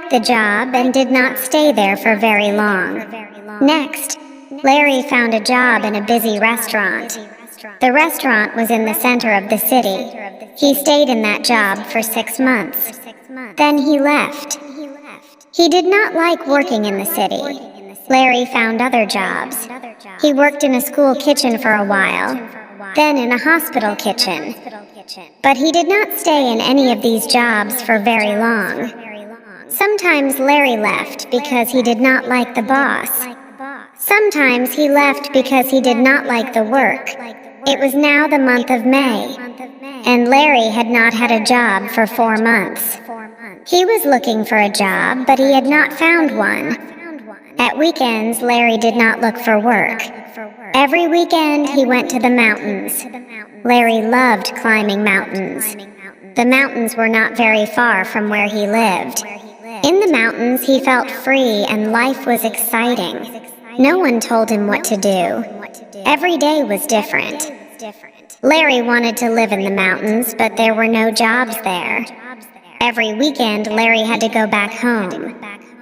liked the job and did not stay there for very long. Next, Larry found a job in a busy restaurant. The restaurant was in the center of the city. He stayed in that job for 6 months. Then he left. He did not like working in the city. Larry found other jobs. He worked in a school kitchen for a while, then in a hospital kitchen. But he did not stay in any of these jobs for very long. Sometimes Larry left because he did not like the boss. Sometimes he left because he did not like the work. It was now the month of May, and Larry had not had a job for 4 months. He was looking for a job, but he had not found one. At weekends, Larry did not look for work. Every weekend, he went to the mountains. Larry loved climbing mountains. The mountains were not very far from where he lived. In the mountains, he felt free and life was exciting. No one told him what to do. Every day was different. Larry wanted to live in the mountains, but there were no jobs there. Every weekend, Larry had to go back home.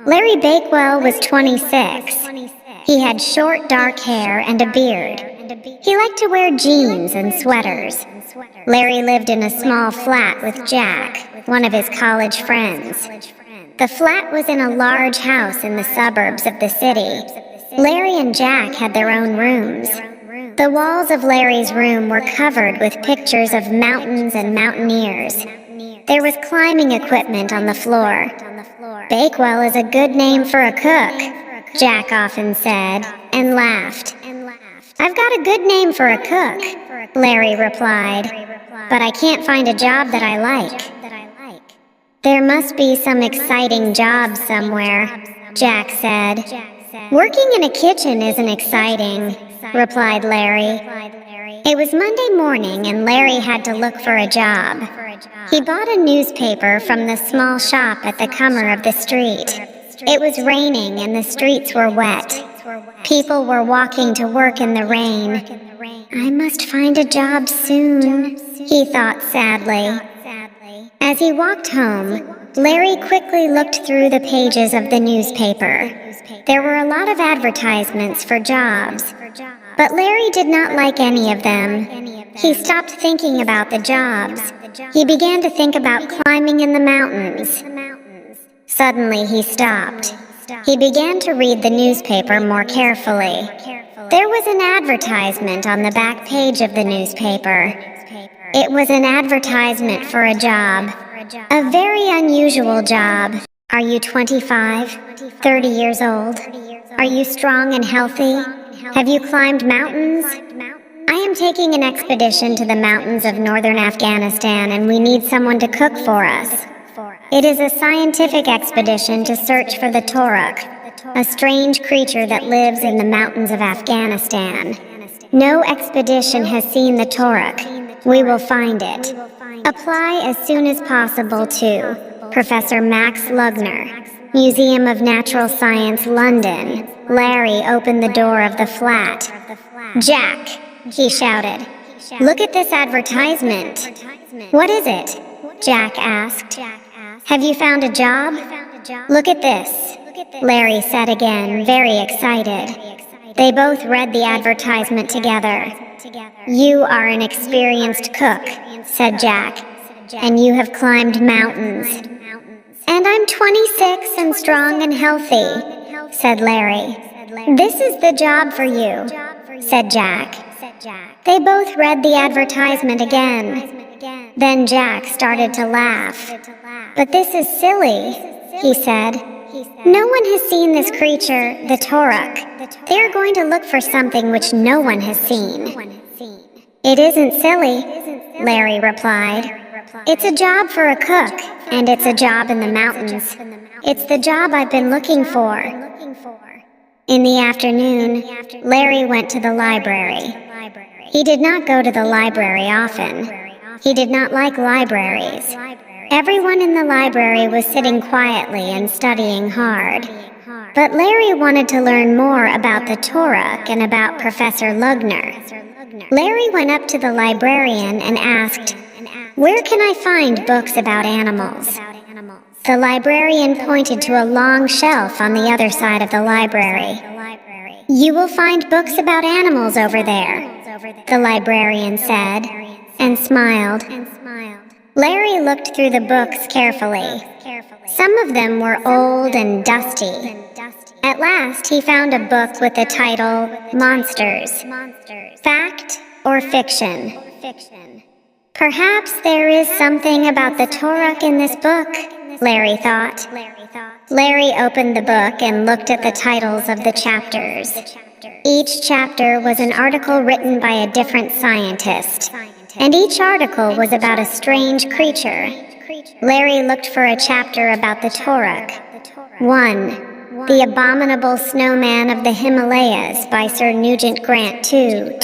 Larry Bakewell was 26. He had short, dark hair and a beard. He liked to wear jeans and sweaters. Larry lived in a small flat with Jack, one of his college friends. The flat was in a large house in the suburbs of the city. Larry and Jack had their own rooms. The walls of Larry's room were covered with pictures of mountains and mountaineers. There was climbing equipment on the floor. Bakewell is a good name for a cook, Jack often said, and laughed. I've got a good name for a cook, Larry replied, but I can't find a job that I like. There must be some exciting job somewhere, Jack said. Working in a kitchen isn't exciting, replied Larry. It was Monday morning and Larry had to look for a job. He bought a newspaper from the small shop at the corner of the street. It was raining and the streets were wet. People were walking to work in the rain. I must find a job soon, he thought sadly. As he walked home, Larry quickly looked through the pages of the newspaper. There were a lot of advertisements for jobs, but Larry did not like any of them. He stopped thinking about the jobs. He began to think about climbing in the mountains. Suddenly he stopped. He began to read the newspaper more carefully. There was an advertisement on the back page of the newspaper. It was an advertisement for a job. A very unusual job. Are you 25? 30 years old? Are you strong and healthy? Have you climbed mountains? I am taking an expedition to the mountains of northern Afghanistan and we need someone to cook for us. It is a scientific expedition to search for the Toruk, a strange creature that lives in the mountains of Afghanistan. No expedition has seen the Toruk. We will find it. Apply as soon as possible to Professor Max Lugner, Museum of Natural Science, London. Larry opened the door of the flat. Jack, he shouted. Look at this advertisement. What is it? Jack asked. Have you found a job? Look at this, Larry said again, very excited. They both read the advertisement together. You are an experienced cook, said Jack, and you have climbed mountains. And I'm 26 and strong and healthy, said Larry. This is the job for you, said Jack. They both read the advertisement again. Then Jack started to laugh. But this is silly, he said. No one has seen this creature, the Toruk. They are going to look for something which no one has seen. It isn't silly, Larry replied. It's a job for a cook, and it's a job in the mountains. It's the job I've been looking for. In the afternoon, Larry went to the library. He did not go to the library often. He did not like libraries. Everyone in the library was sitting quietly and studying hard. But Larry wanted to learn more about the Toruk and about Professor Lugner. Larry went up to the librarian and asked, "Where can I find books about animals?" The librarian pointed to a long shelf on the other side of the library. "You will find books about animals over there," the librarian said, and smiled. Larry looked through the books carefully. Some of them were old and dusty. At last, he found a book with the title, Monsters, Fact or Fiction. "Perhaps there is something about the Toruk in this book," Larry thought. Larry opened the book and looked at the titles of the chapters. Each chapter was an article written by a different scientist, and each article was about a strange creature. Larry looked for a chapter about the Toruk. 1. The Abominable Snowman of the Himalayas by Sir Nugent Grant 2.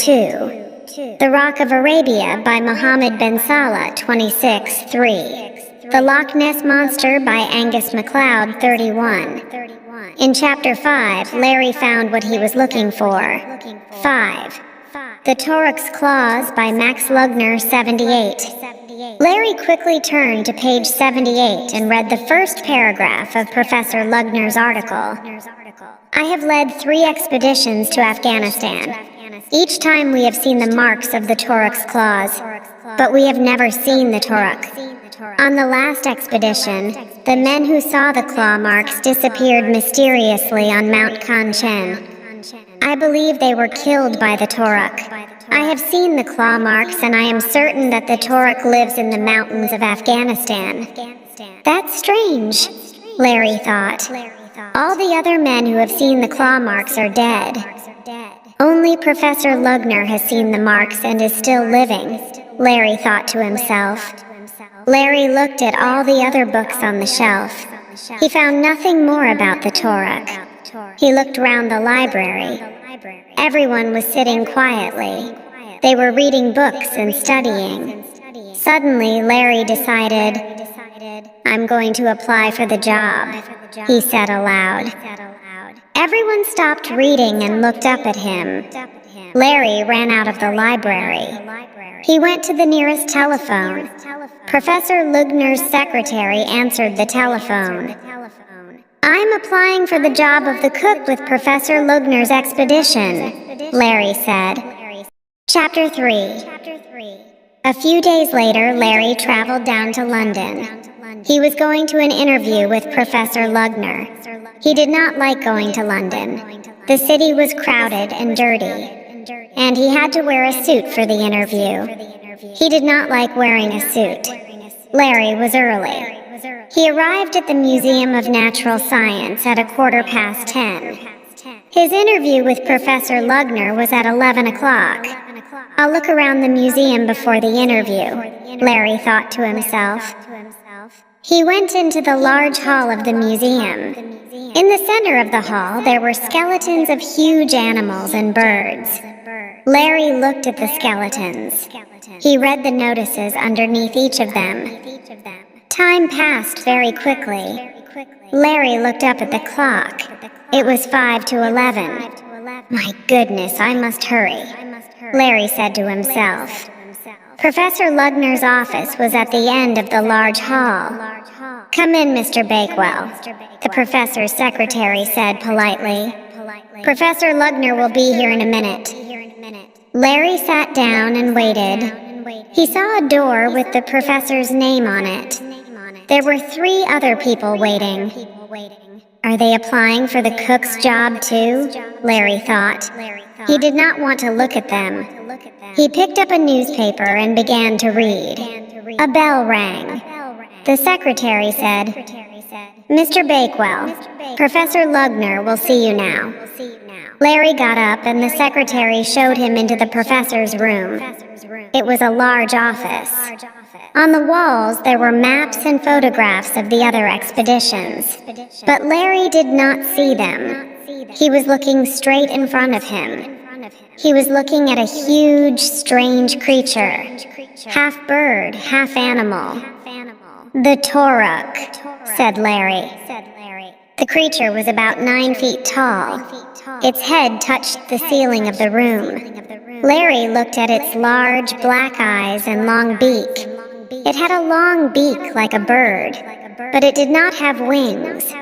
The Rock of Arabia by Muhammad bin Salah 26. 3. The Loch Ness Monster by Angus MacLeod 31. In Chapter 5, Larry found what he was looking for. 5. The Toruk's Claws by Max Lugner 78. Larry quickly turned to page 78 and read the first paragraph of Professor Lugner's article. "I have led 3 expeditions to Afghanistan. Each time we have seen the marks of the Toruk's claws, but we have never seen the Toruk. On the last expedition, the men who saw the claw marks disappeared mysteriously on Mount Kanchen. I believe they were killed by the Toruk. I have seen the claw marks, and I am certain that the Toruk lives in the mountains of Afghanistan." "That's strange," Larry thought. "All the other men who have seen the claw marks are dead. Only Professor Lugner has seen the marks and is still living," Larry thought to himself. Larry looked at all the other books on the shelf. He found nothing more about the Toruk. He looked round the library. Everyone was sitting quietly. They were reading books and studying. Suddenly, Larry decided, "I'm going to apply for the job," he said aloud. Everyone stopped reading and looked up at him. Larry ran out of the library. He went to the nearest telephone. Professor Lugner's secretary answered the telephone. "I'm applying for the job of the cook with Professor Lugner's expedition," Larry said. Chapter 3. A few days later, Larry traveled down to London. He was going to an interview with Professor Lugner. He did not like going to London. The city was crowded and dirty, and he had to wear a suit for the interview. He did not like wearing a suit. Larry was early. He arrived at the Museum of Natural Science at 10:15. His interview with Professor Lugner was at 11 o'clock. "I'll look around the museum before the interview," Larry thought to himself. He went into the large hall of the museum. In the center of the hall, there were skeletons of huge animals and birds. Larry looked at the skeletons. He read the notices underneath each of them. Time passed very quickly. Larry looked up at the clock. It was 5 to 11. "My goodness, I must hurry," Larry said to himself. Professor Lugner's office was at the end of the large hall. "Come in, Mr. Bakewell," the professor's secretary said politely. "Professor Lugner will be here in a minute." Larry sat down and waited. He saw a door with the professor's name on it. There were 3 other people waiting. "Are they applying for the cook's job too?" Larry thought. He did not want to look at them. He picked up a newspaper and began to read. A bell rang. The secretary said, "Mr. Bakewell, Professor Lugner will see you now." Larry got up and the secretary showed him into the professor's room. It was a large office. On the walls there were maps and photographs of the other expeditions. But Larry did not see them. He was looking straight in front of him. He was looking at a huge, strange creature. Half bird, half animal. "The Toruk," said Larry. The creature was about 9 feet tall. Its head touched the ceiling of the room. Larry looked at its large black eyes and long beak. It had a long beak like a bird. but it did not have wings.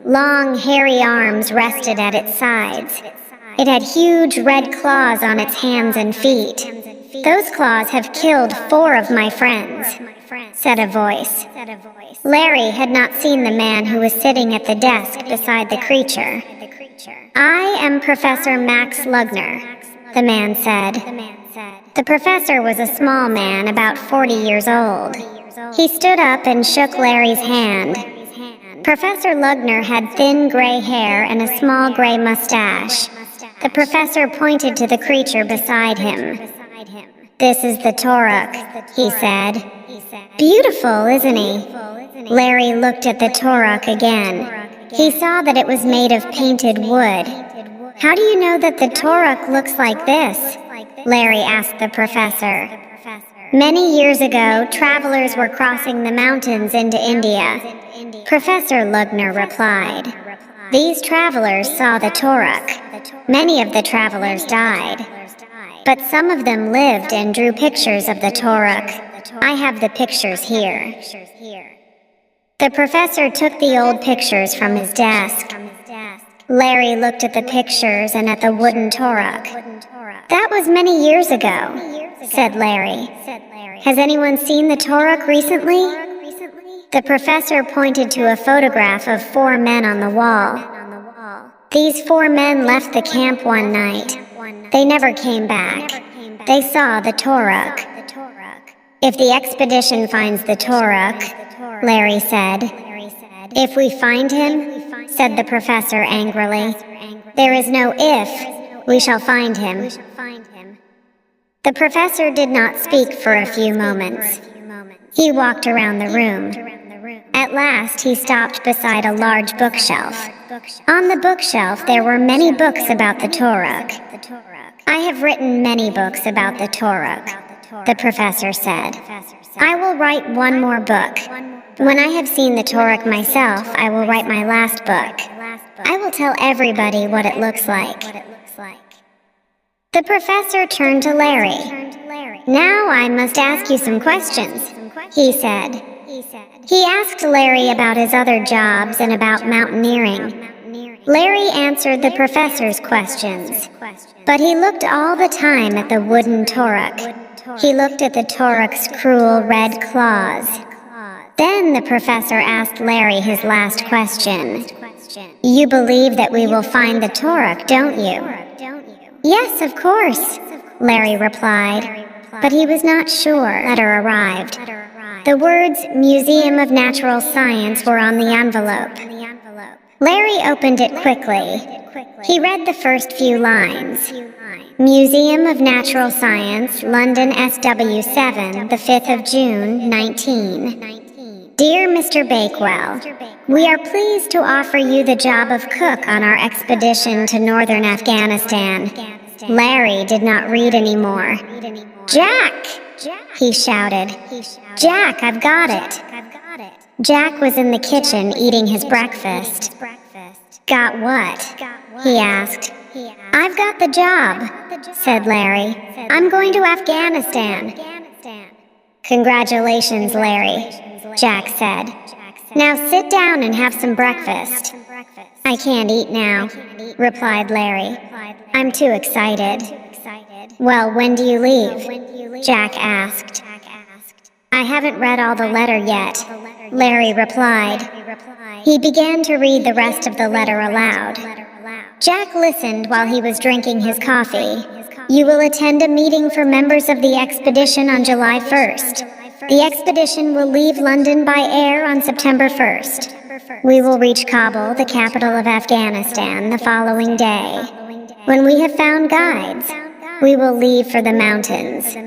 Long, hairy arms rested at its sides. It had huge red claws on its hands and feet. "Those claws have killed 4 of my friends," said a voice. Larry had not seen the man who was sitting at the desk beside the creature. "I am Professor Max Lugner," the man said. The professor was a small man, about 40 years old. He stood up and shook Larry's hand. Professor Lugner had thin gray hair and a small gray mustache. The professor pointed to the creature beside him. "This is the Toruk," he said. "Beautiful, isn't he?" Larry looked at the Toruk again. He saw that it was made of painted wood. "How do you know that the Toruk looks like this?" Larry asked the professor. "Many years ago, travelers were crossing the mountains into India," Professor Lugner replied. "These travelers saw the Toruk. Many of the travelers died, but some of them lived and drew pictures of the Toruk. I have the pictures here." The professor took the old pictures from his desk. Larry looked at the pictures and at the wooden Toruk. "That was many years ago," said Larry. "Has anyone seen the Toruk recently?" The professor pointed to a photograph of 4 men on the wall. "These 4 men left the camp one night. They never came back. They saw the Toruk." "If the expedition finds the Toruk," Larry said. "If we find him," said the professor angrily. "There is no if. We shall find him." The professor did not speak for a few moments. He walked around the room. At last, he stopped beside a large bookshelf. On the bookshelf, there were many books about the Toruk. "I have written many books about the Toruk," the professor said. "I will write one more book. When I have seen the Toruk myself, I will write my last book. I will tell everybody what it looks like." The professor turned to Larry. "Now I must ask you some questions," he said. He asked Larry about his other jobs and about mountaineering. Larry answered the professor's questions, but he looked all the time at the wooden Toruk. He looked at the Toruk's cruel red claws. Then the professor asked Larry his last question. "You believe that we will find the Toruk, don't you?" "Yes, of course," Larry replied, but he was not sure. The letter arrived. The words "Museum of Natural Science" were on the envelope. Larry opened it quickly. He read the first few lines. "Museum of Natural Science, London SW7, the 5th of June, 19. Dear Mr. Bakewell, we are pleased to offer you the job of cook on our expedition to northern Afghanistan." Larry did not read anymore. "Jack!" he shouted. "Jack, I've got it." Jack was in the kitchen eating his breakfast. "Got what?" he asked. "I've got the job," said Larry. "I'm going to Afghanistan." "Congratulations, Larry," Jack said. "Now sit down and have some breakfast." "I can't eat now," replied Larry. "I'm too excited." "Well, when do you leave?" Jack asked. "I haven't read all the letter yet," Larry replied. He began to read the rest of the letter aloud. Jack listened while he was drinking his coffee. "You will attend a meeting for members of the expedition on July 1st. The expedition will leave London by air on September 1st. We will reach Kabul, the capital of Afghanistan, the following day. When we have found guides, we will leave for the mountains.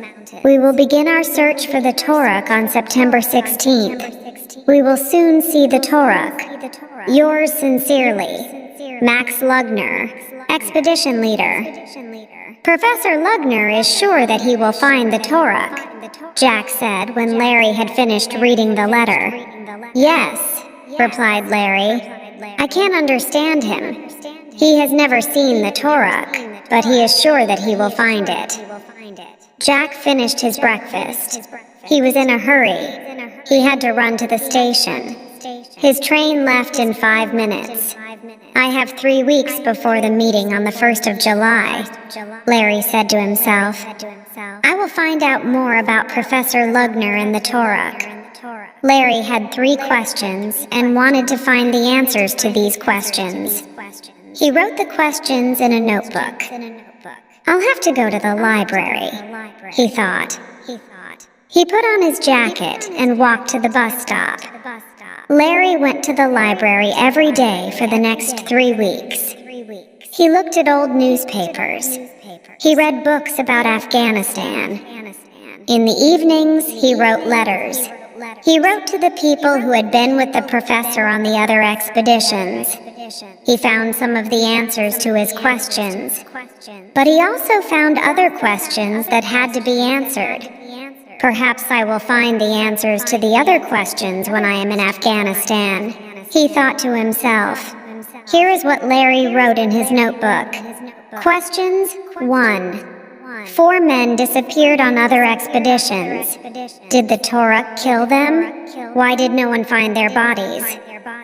We will begin our search for the Toruk on September 16th. We will soon see the Toruk. Yours sincerely, Max Lugner, Expedition Leader." "Professor Lugner is sure that he will find the Toruk," Jack said when Larry had finished reading the letter. "Yes," replied Larry. "I can't understand him. He has never seen the Toruk, but he is sure that he will find it." Jack finished his breakfast. He was in a hurry. He had to run to the station. His train left in 5 minutes. I have 3 weeks before the meeting on the 1st of July, Larry said to himself. I will find out more about Professor Lugner and the Toruk. Larry had 3 questions and wanted to find the answers to these questions. He wrote the questions in a notebook. I'll have to go to the library, he thought. He put on his jacket and walked to the bus stop. Larry went to the library every day for the next 3 weeks. He looked at old newspapers. He read books about Afghanistan. In the evenings, he wrote letters. He wrote to the people who had been with the professor on the other expeditions. He found some of the answers to his questions, but he also found other questions that had to be answered. Perhaps I will find the answers to the other questions when I am in Afghanistan, he thought to himself. Here is what Larry wrote in his notebook. Questions 1. 4 men disappeared on other expeditions. Did the Toruk kill them? Why did no one find their bodies?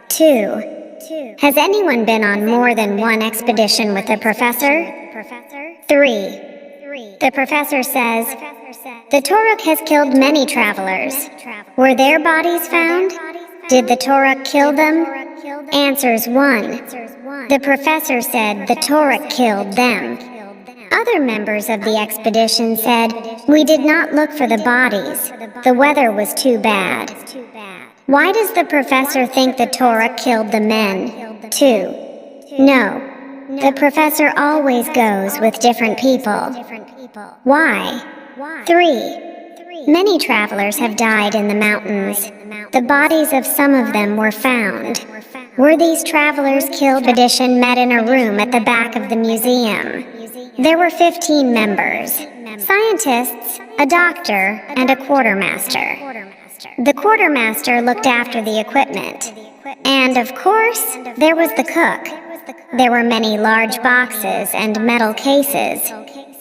2. Has anyone been on more than one expedition with the professor? 3. The professor says, the Toruk has killed many travelers. Were their bodies found? Did the Toruk kill them? Answers 1. The professor said the Toruk killed them. Other members of the expedition said, we did not look for the bodies. The weather was too bad. Why does the professor think the Toruk killed the men? 2. No. The professor always goes with different people. Why? 3. Many travelers have died in the mountains. The bodies of some of them were found. Were these travelers killed? The expedition met in a room at the back of the museum. There were 15 members, scientists, a doctor, and a quartermaster. The quartermaster looked after the equipment. And, of course, there was the cook. There were many large boxes and metal cases.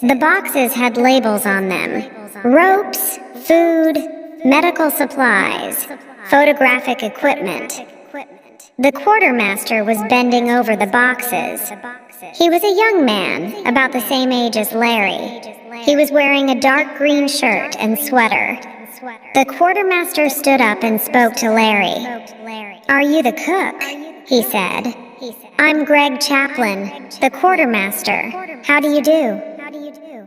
The boxes had labels on them. Ropes, food, medical supplies, photographic equipment. The quartermaster was bending over the boxes. He was a young man, about the same age as Larry. He was wearing a dark green shirt and sweater. The quartermaster stood up and spoke to Larry. Are you the cook? He said. I'm Greg Chaplin, the quartermaster. How do you do?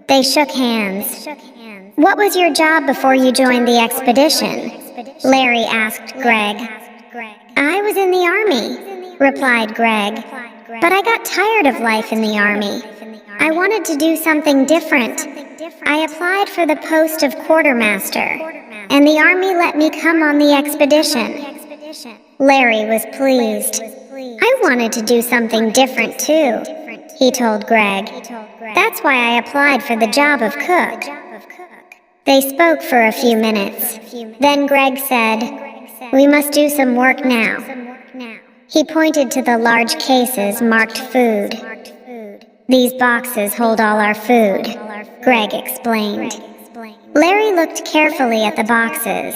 They shook hands. What was your job before you joined the expedition? Larry asked Greg. I was in the army, replied Greg. But I got tired of life in the army. I wanted to do something different. I applied for the post of quartermaster, and the army let me come on the expedition. Larry was pleased. I wanted to do something different too, he told Greg. That's why I applied for the job of cook. They spoke for a few minutes. Then Greg said, we must do some work now. He pointed to the large cases marked food. These boxes hold all our food, Greg explained. Larry looked carefully at the boxes.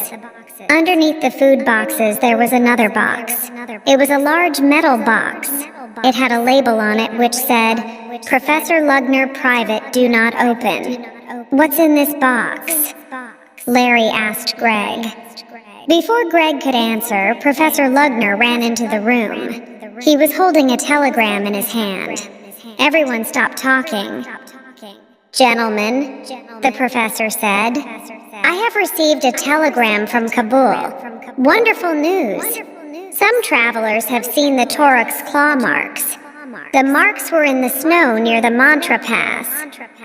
Underneath the food boxes there was another box. It was a large metal box. It had a label on it which said, Professor Lugner Private, do not open. What's in this box? Larry asked Greg. Before Greg could answer, Professor Lugner ran into the room. He was holding a telegram in his hand. Everyone stopped talking. Gentlemen, the professor said, I have received a telegram from Kabul. Wonderful news. Some travelers have seen the Toruk's claw marks. The marks were in the snow near the Mantra Pass.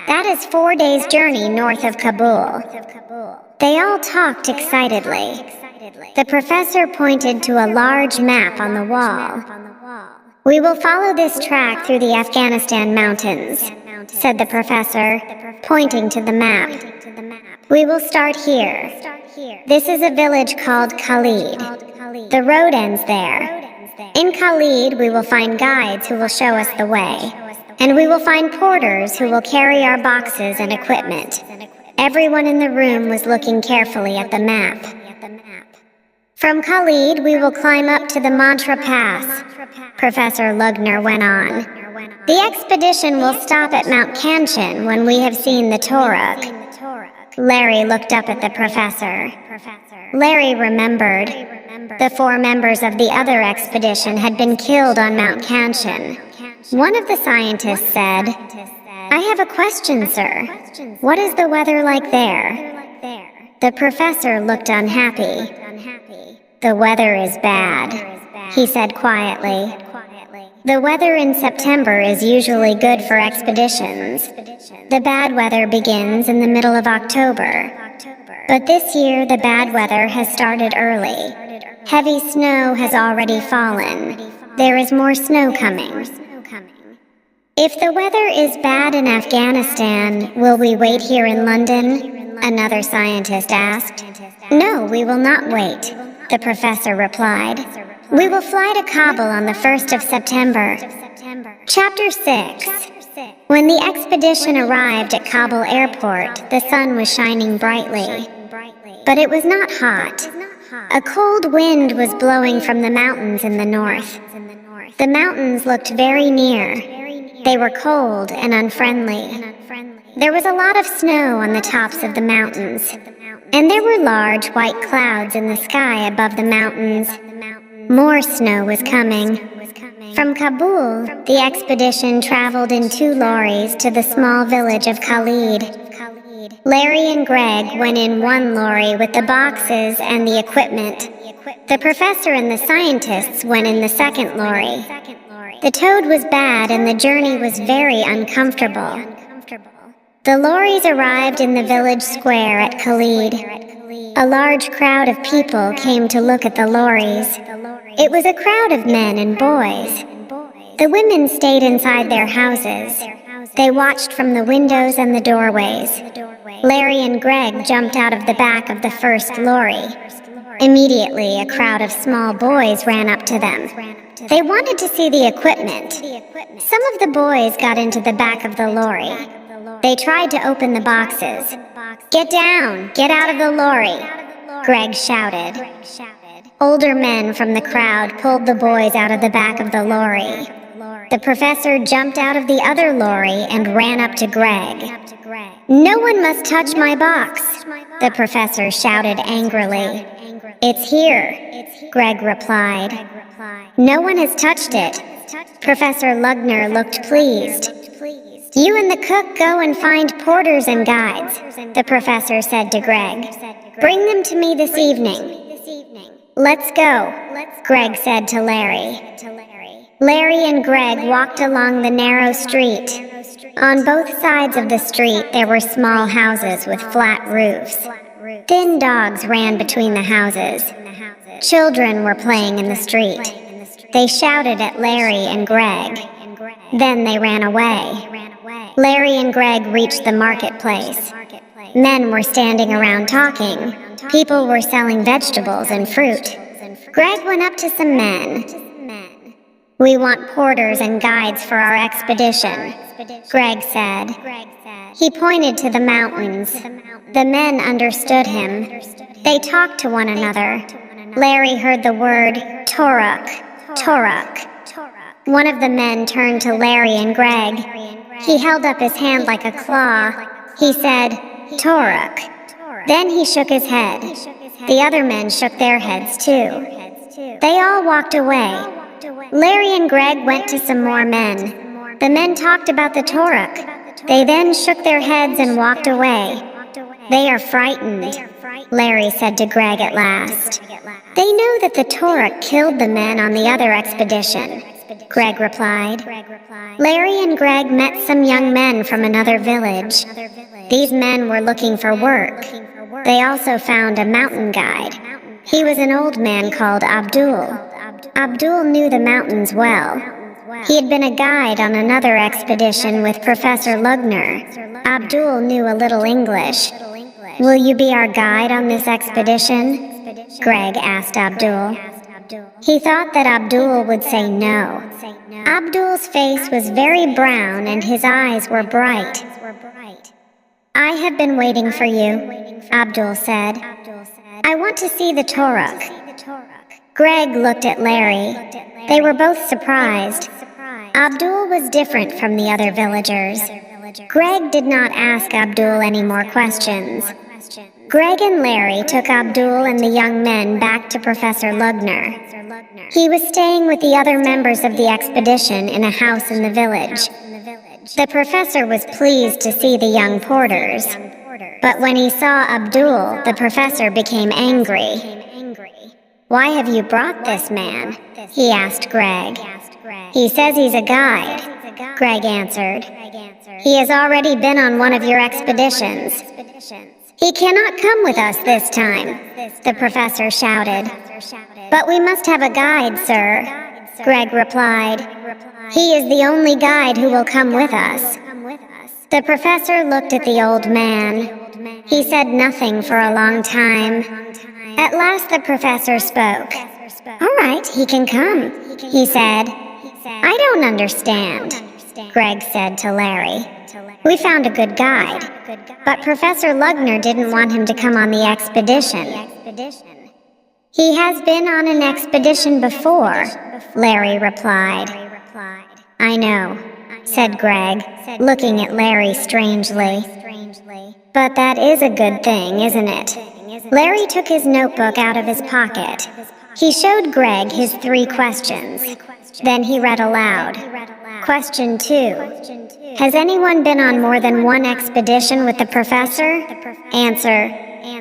That is 4 days' journey north of Kabul. They all talked excitedly. The professor pointed to a large map on the wall. We will follow this track through the Afghanistan mountains, said the professor, pointing to the map. We will start here. This is a village called Khalid. The road ends there. In Khalid, we will find guides who will show us the way, and we will find porters who will carry our boxes and equipment. Everyone in the room was looking carefully at the map. From Khalid, we will climb up to the Mantra Pass, Professor Lugner went on. The expedition will stop at Mount Kanchan when we have seen the Toruk. Larry looked up at the professor. Larry remembered. The 4 members of the other expedition had been killed on Mount Kanchan. One of the scientists said, "I have a question, sir. What is the weather like there?" The professor looked unhappy. "The weather is bad," he said quietly. "The weather in September is usually good for expeditions. The bad weather begins in the middle of October. But this year the bad weather has started early. Heavy snow has already fallen. There is more snow coming." "If the weather is bad in Afghanistan, will we wait here in London?" another scientist asked. "No, we will not wait," the professor replied. "We will fly to Kabul on the 1st of September. Chapter 6. When the expedition arrived at Kabul airport, the sun was shining brightly. But it was not hot. A cold wind was blowing from the mountains in the north. The mountains looked very near. They were cold and unfriendly. There was a lot of snow on the tops of the mountains, and there were large white clouds in the sky above the mountains. More snow was coming. From Kabul, the expedition traveled in 2 lorries to the small village of Khalid. Larry and Greg went in one lorry with the boxes and the equipment. The professor and the scientists went in the second lorry. The toad was bad and the journey was very uncomfortable. The lorries arrived in the village square at Khalid. A large crowd of people came to look at the lorries. It was a crowd of men and boys. The women stayed inside their houses. They watched from the windows and the doorways. Larry and Greg jumped out of the back of the first lorry. Immediately, a crowd of small boys ran up to them. They wanted to see the equipment. Some of the boys got into the back of the lorry. They tried to open the boxes. "Get down! Get out of the lorry!" Greg shouted. Older men from the crowd pulled the boys out of the back of the lorry. The professor jumped out of the other lorry and ran up to Greg. "No one must touch my box," the professor shouted angrily. "It's here," Greg replied. "No one has touched it." Professor Lugner looked pleased. "You and the cook go and find porters and guides," the professor said to Greg. "Bring them to me this evening." "Let's go," Greg said to Larry. Larry and Greg walked along the narrow street. On both sides of the street there were small houses with flat roofs. Thin dogs ran between the houses. Children were playing in the street. They shouted at Larry and Greg. Then they ran away. Larry and Greg reached the marketplace. Men were standing around talking. People were selling vegetables and fruit. Greg went up to some men. "We want porters and guides for our expedition," Greg said. He pointed to the mountains. The men understood him. They talked to one another. Larry heard the word Toruk, Toruk. One of the men turned to Larry and Greg. He held up his hand like a claw. He said, "Toruk." Then he shook his head. The other men shook their heads too. They all walked away. Larry and Greg went to some more men. The men talked about the Toruk. They then shook their heads and walked away. "They are frightened," Larry said to Greg at last. "They know that the Toruk killed the men on the other expedition," Greg replied. Larry and Greg met some young men from another village. These men were looking for work. They also found a mountain guide. He was an old man called Abdul. Abdul knew the mountains well. He had been a guide on another expedition with Professor Lugner. Abdul knew a little English. "Will you be our guide on this expedition?" Greg asked Abdul. He thought that Abdul would say no. Abdul's face was very brown and his eyes were bright. "I have been waiting for you," Abdul said. "I want to see the Toruk." Greg looked at Larry. They were both surprised. Abdul was different from the other villagers. Greg did not ask Abdul any more questions. Greg and Larry took Abdul and the young men back to Professor Lugner. He was staying with the other members of the expedition in a house in the village. The professor was pleased to see the young porters. But when he saw Abdul, the professor became angry. "Why have you brought this man?" he asked Greg. "He says he's a guide," Greg answered. "He has already been on one of your expeditions." "He cannot come with us this time," the professor shouted. "But we must have a guide, sir," Greg replied. "He is the only guide who will come with us." The professor looked at the old man. He said nothing for a long time. At last the professor spoke. "All right, he can come," he said. "I don't understand," Greg said to Larry. "We found a good guide, but Professor Lugner didn't want him to come on the expedition." "He has been on an expedition before," Larry replied. "I know," said Greg, looking at Larry strangely. "But that is a good thing, isn't it?" Larry took his notebook out of his pocket. He showed Greg his 3 questions. Then he read aloud. Question 2. Has anyone been on more than one expedition with the professor? Answer.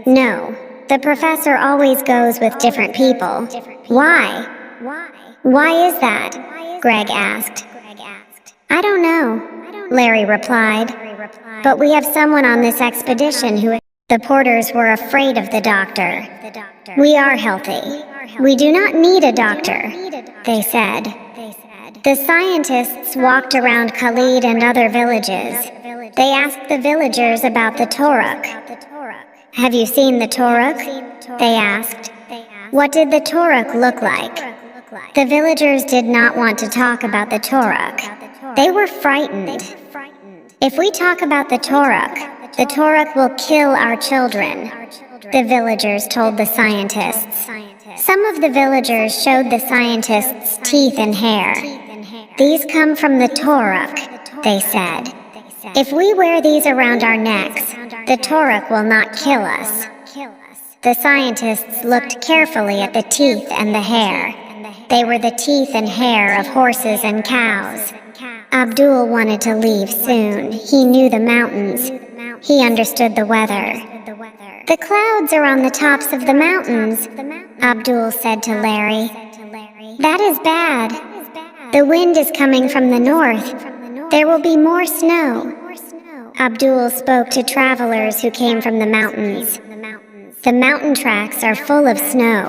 No. The professor always goes with different people. Why? Why is that? Greg asked. I don't know, Larry replied. But we have someone on this expedition who... The porters were afraid of the doctor. We are healthy. We do not need a doctor, they said. The scientists walked around Khalid and other villages. They asked the villagers about the Toruk. Have you seen the Toruk? They asked. What did the Toruk look like? The villagers did not want to talk about the Toruk. They were frightened. If we talk about the Toruk will kill our children, the villagers told the scientists. Some of the villagers showed the scientists teeth and hair. These come from the Toruk, they said. If we wear these around our necks, the Toruk will not kill us. The scientists looked carefully at the teeth and the hair. They were the teeth and hair of horses and cows. Abdul wanted to leave soon. He knew the mountains. He understood the weather. The clouds are on the tops of the mountains, Abdul said to Larry. That is bad. The wind is coming from the north. There will be more snow. Abdul spoke to travelers who came from the mountains. The mountain tracks are full of snow,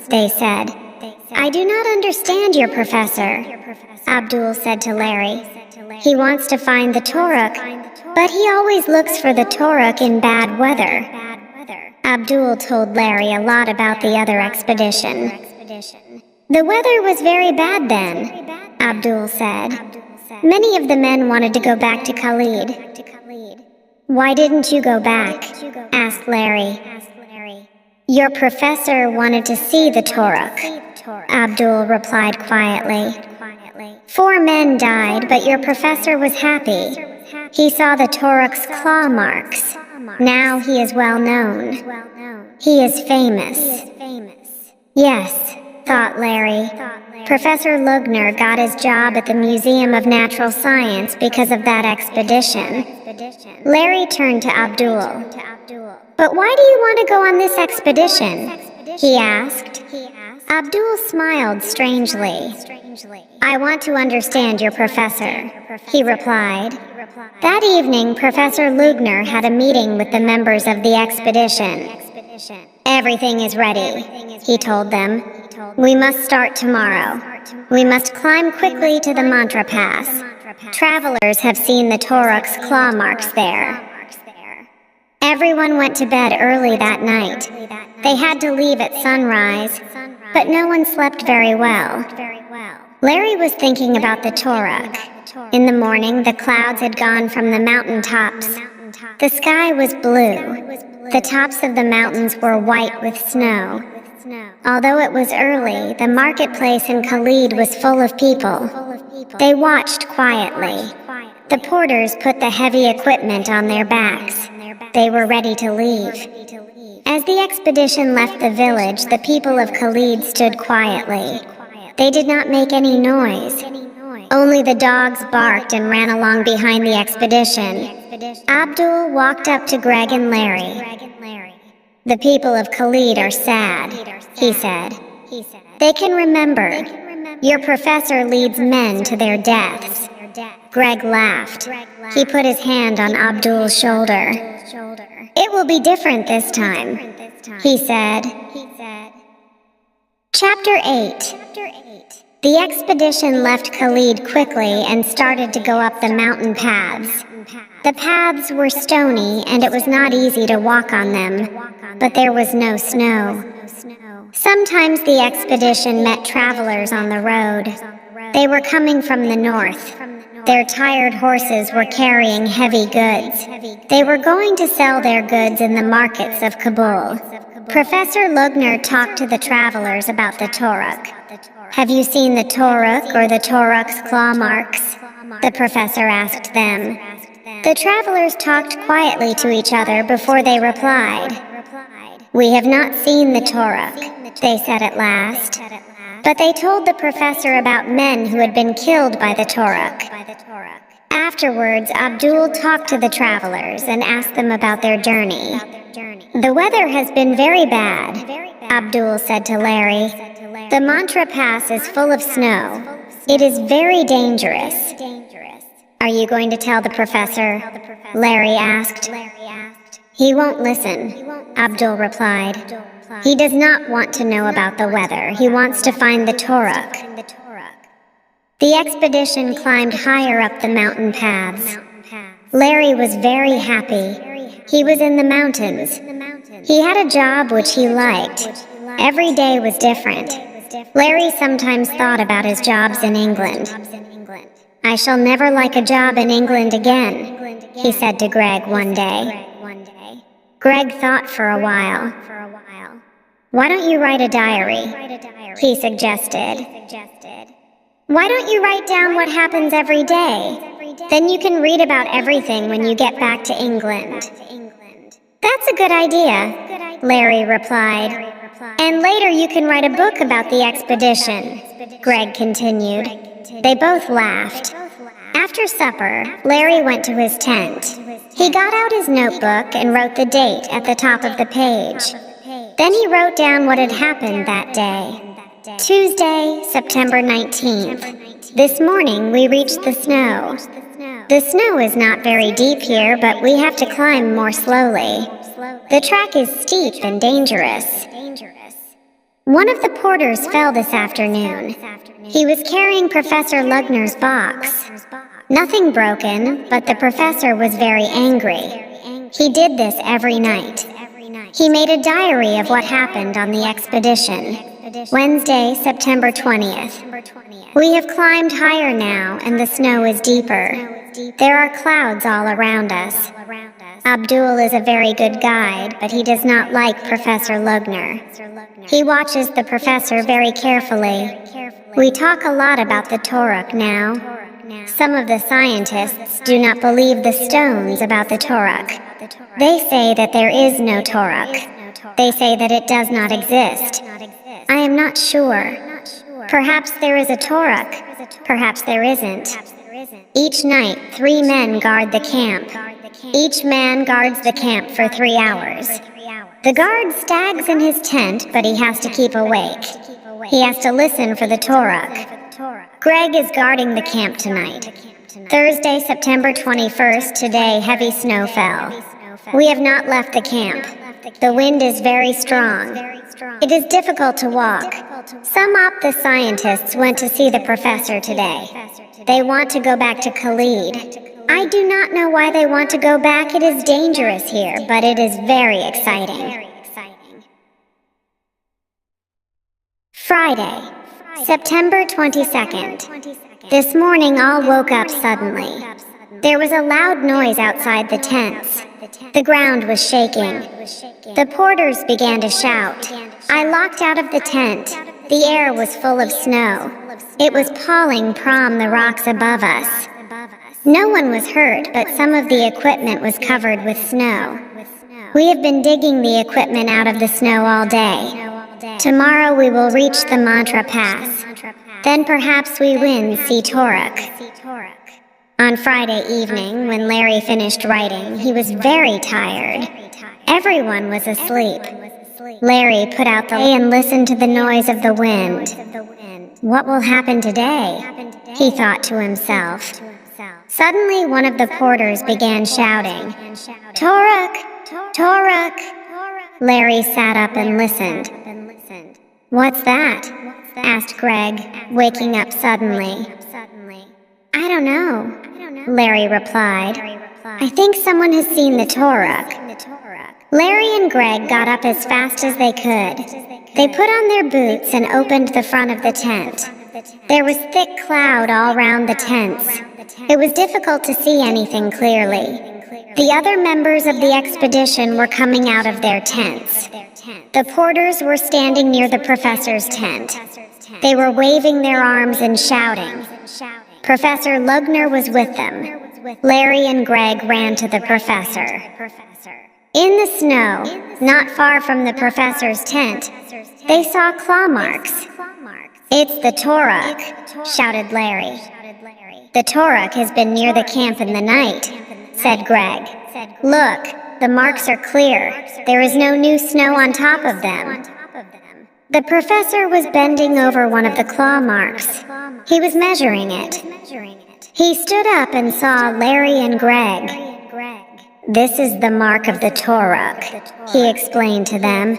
they said. I do not understand your professor, Abdul said to Larry. He wants to find the Toruk, but he always looks for the Toruk in bad weather. Abdul told Larry a lot about the other expedition. The weather was very bad then, Abdul said. Many of the men wanted to go back to Khalid. Why didn't you go back? Asked Larry. Your professor wanted to see the Toruk, Abdul replied quietly. 4 men died, but your professor was happy. He saw the Toruk's claw marks. Now he is well known. He is famous. Yes, thought Larry. Professor Lugner got his job at the Museum of Natural Science because of that expedition. Larry turned to Abdul. But why do you want to go on this expedition? He asked. Abdul smiled strangely. I want to understand your professor, he replied. That evening, Professor Lugner had a meeting with the members of the expedition. Everything is ready, he told them. We must start tomorrow. We must climb quickly to the Mantra Pass. Travelers have seen the Toruk's claw marks there. Everyone went to bed early that night. They had to leave at sunrise, but no one slept very well. Larry was thinking about the Toruk. In the morning, the clouds had gone from the mountain tops. The sky was blue. The tops of the mountains were white with snow. Although it was early, the marketplace in Khalid was full of people. They watched quietly. The porters put the heavy equipment on their backs. They were ready to leave. As the expedition left the village, the people of Khalid stood quietly. They did not make any noise. Only the dogs barked and ran along behind the expedition. Abdul walked up to Greg and Larry. "The people of Khalid are sad," he said. "They can remember. Your professor leads men to their deaths." Greg laughed. He put his hand on Abdul's shoulder. "It will be different this time," he said. Chapter 8. The expedition left Khalid quickly and started to go up the mountain paths. The paths were stony and it was not easy to walk on them, but there was no snow. Sometimes the expedition met travelers on the road. They were coming from the north. Their tired horses were carrying heavy goods. They were going to sell their goods in the markets of Kabul. Professor Lugner talked to the travelers about the Toruk. "Have you seen the Toruk or the Toruk's claw marks?" the professor asked them. The travelers talked quietly to each other before they replied. "We have not seen the Toruk," they said at last. But they told the professor about men who had been killed by the Toruk. Afterwards, Abdul talked to the travelers and asked them about their journey. "The weather has been very bad," Abdul said to Larry. "The Mantra Pass is full of snow. It is very dangerous." "Are you going to tell the professor?" Larry asked. "He won't listen," Abdul replied. "He does not want to know about the weather. He wants to find the Toruk." The expedition climbed higher up the mountain paths. Larry was very happy. He was in the mountains. He had a job which he liked. Every day was different. Larry sometimes thought about his jobs in England. "I shall never like a job in England again," he said to Greg one day. Greg thought for a while. "Why don't you write a diary?" he suggested. "Why don't you write down what happens every day? Then you can read about everything when you get back to England." "That's a good idea," Larry replied. "And later you can write a book about the expedition," Greg continued. They both laughed. After supper, Larry went to his tent. He got out his notebook and wrote the date at the top of the page. Then he wrote down what had happened that day. Tuesday, September 19th. "This morning we reached the snow. The snow is not very deep here, but we have to climb more slowly. The track is steep and dangerous. One of the porters fell this afternoon. He was carrying Professor Lugner's box. Nothing broken, but the professor was very angry. He did this every night. He made a diary of what happened on the expedition. Wednesday, September 20th. We have climbed higher now, and the snow is deeper. There are clouds all around us. Abdul is a very good guide, but he does not like Professor Lugner. He watches the professor very carefully. We talk a lot about the Toruk now. Some of the scientists do not believe the stones about the Toruk. They say that there is no Toruk. They say that it does not exist. I am not sure. Perhaps there is a Toruk. Perhaps there isn't. Each night, 3 men guard the camp. Each man guards the camp for 3 hours. The guard stags in his tent, but he has to keep awake. He has to listen for the Toruk. Greg is guarding the camp tonight. Thursday, September 21st, today heavy snow fell. We have not left the camp. The wind is very strong. It is difficult to walk. Some the scientists went to see the professor today. They want to go back to Khalid. I do not know why they want to go back. It is dangerous here, but it is very exciting. Friday, September 22nd. This morning all woke up suddenly. There was a loud noise outside the tents. The ground was shaking. The porters began to shout, I locked out of the tent. The air was full of snow. It was pawing from the rocks above us. No one was hurt, but some of the equipment was covered with snow. We have been digging the equipment out of the snow all day. Tomorrow we will reach the Mantra Pass. Then perhaps we win see Toruk. On Friday evening, when Larry finished writing, he was very tired. Everyone was asleep. Larry put out the light and listened to the noise of the wind. What will happen today? He thought to himself. Suddenly, one of the porters began shouting, "Toruk! Toruk!" Larry sat up and listened. "What's that?" asked Greg, waking up suddenly. "I don't know," Larry replied. "I think someone has seen the Toruk." Larry and Greg got up as fast as they could. They put on their boots and opened the front of the tent. There was thick cloud all round the tents. It was difficult to see anything clearly. The other members of the expedition were coming out of their tents. The porters were standing near the professor's tent. They were waving their arms and shouting. Professor Lugner was with them. Larry and Greg ran to the professor. In the snow, not far from the professor's tent, they saw claw marks. "It's the Toruk," shouted Larry. "The Toruk has been near the camp in the night," said Greg. "Look, the marks are clear. There is no new snow on top of them." The professor was bending over one of the claw marks. He was measuring it. He stood up and saw Larry and Greg. "This is the mark of the Toruk," he explained to them.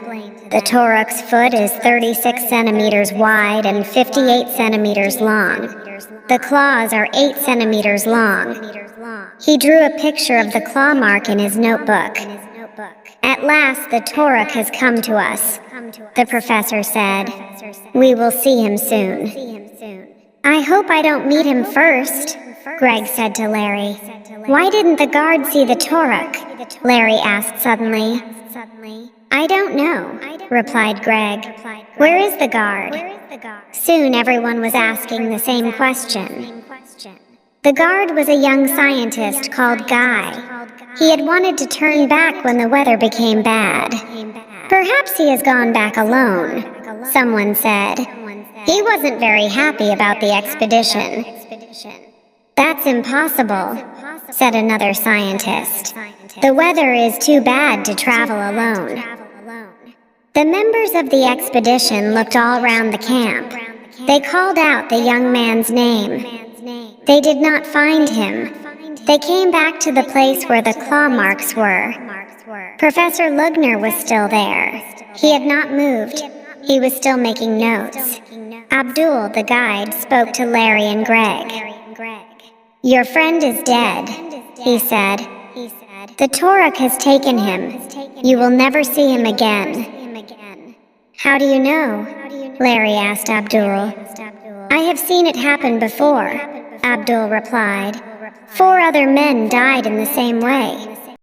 "The Toruk's foot is 36 centimeters wide and 58 centimeters long. The claws are 8 centimeters long." He drew a picture of the claw mark in his notebook. "At last the Toruk has come to us," the professor said. "We will see him soon." "I hope I don't meet him first," Greg said to Larry. "Why didn't the guard see the Toruk?" Larry asked suddenly. "I don't know," replied Greg. "Where is the guard?" Soon everyone was asking the same question. The guard was a young scientist called Guy. He had wanted to turn back when the weather became bad. "Perhaps he has gone back alone," someone said. "He wasn't very happy about the expedition." "That's impossible," said another scientist. "The weather is too bad to travel alone." The members of the expedition looked all round the camp. They called out the young man's name. They did not find him. They came back to the place where the claw marks were. Professor Lugner was still there. He had not moved. He was still making notes. Abdul, the guide, spoke to Larry and Greg. "Your friend is dead," he said. "The Toruk has taken him. You will never see him again." "How do you know?" Larry asked Abdul. "I have seen it happen before," Abdul replied. 4 other men died in the same way.